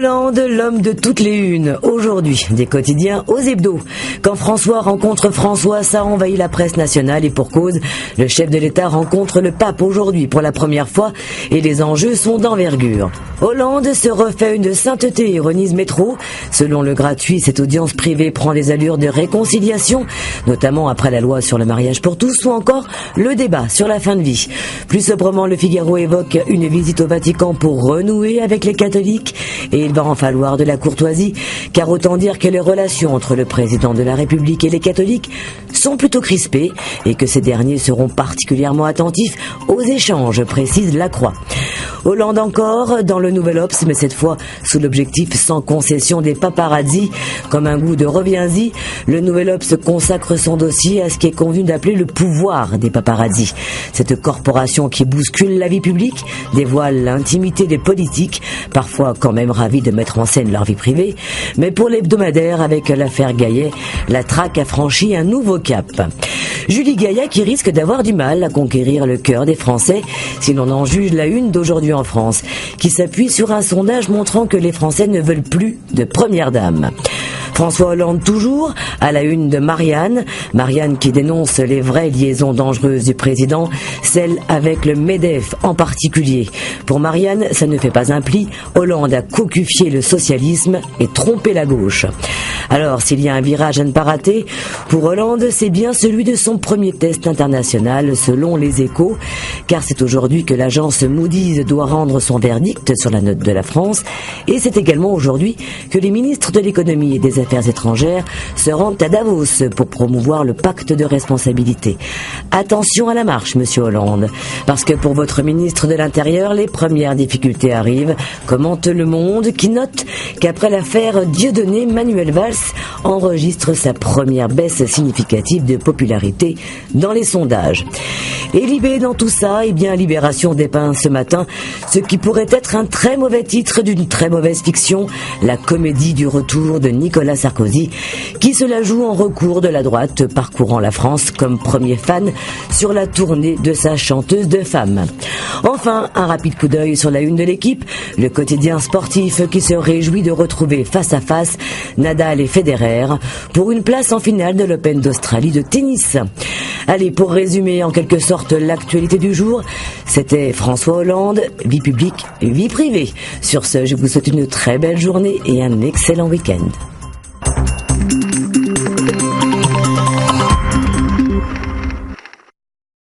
Hollande, l'homme de toutes les unes, aujourd'hui, des quotidiens aux hebdos. Quand François rencontre François, ça envahit la presse nationale et pour cause, le chef de l'État rencontre le pape aujourd'hui pour la première fois et les enjeux sont d'envergure. Hollande se refait une sainteté, ironise Métro. Selon le gratuit, cette audience privée prend des allures de réconciliation, notamment après la loi sur le mariage pour tous ou encore le débat sur la fin de vie. Plus sobrement, le Figaro évoque une visite au Vatican pour renouer avec les catholiques et il va en falloir de la courtoisie, car autant dire que les relations entre le président de la République et les catholiques sont plutôt crispées et que ces derniers seront particulièrement attentifs aux échanges, précise Lacroix. Hollande encore dans le Nouvel Obs, mais cette fois sous l'objectif sans concession des paparazzis. Comme un goût de reviens-y, le Nouvel Obs consacre son dossier à ce qui est convenu d'appeler le pouvoir des paparazzis. Cette corporation qui bouscule la vie publique, dévoile l'intimité des politiques, parfois quand même ravis de mettre en scène leur vie privée. Mais pour l'hebdomadaire, avec l'affaire Gaillet, la traque a franchi un nouveau cap. Julie Gaillet qui risque d'avoir du mal à conquérir le cœur des Français, si l'on en juge la une d'aujourd'hui en France, qui s'appuie sur un sondage montrant que les Français ne veulent plus de première dame. François Hollande toujours, à la une de Marianne qui dénonce les vraies liaisons dangereuses du président, celles avec le MEDEF en particulier. Pour Marianne, ça ne fait pas un pli, Hollande a cocufié le socialisme et trompé la gauche. Alors, s'il y a un virage à ne pas rater, pour Hollande, c'est bien celui de son premier test international, selon les Échos, car c'est aujourd'hui que l'agence Moody's doit rendre son verdict sur la note de la France, et c'est également aujourd'hui que les ministres de l'économie et des Affaires étrangères se rendent à Davos pour promouvoir le pacte de responsabilité. Attention à la marche, monsieur Hollande, parce que pour votre ministre de l'Intérieur, les premières difficultés arrivent, commente Le Monde, qui note qu'après l'affaire Dieudonné, Manuel Valls enregistre sa première baisse significative de popularité dans les sondages. Et Libé dans tout ça, eh bien Libération dépeint ce matin ce qui pourrait être un très mauvais titre d'une très mauvaise fiction, la comédie du retour de Nicolas Sarkozy, qui se la joue en recours de la droite, parcourant la France comme premier fan sur la tournée de sa chanteuse de femme. Enfin, un rapide coup d'œil sur la une de l'Équipe, le quotidien sportif qui se réjouit de retrouver face à face Nadal et Federer pour une place en finale de l'Open d'Australie de tennis. Allez, pour résumer en quelque sorte l'actualité du jour, c'était François Hollande, vie publique, vie privée. Sur ce, je vous souhaite une très belle journée et un excellent week-end.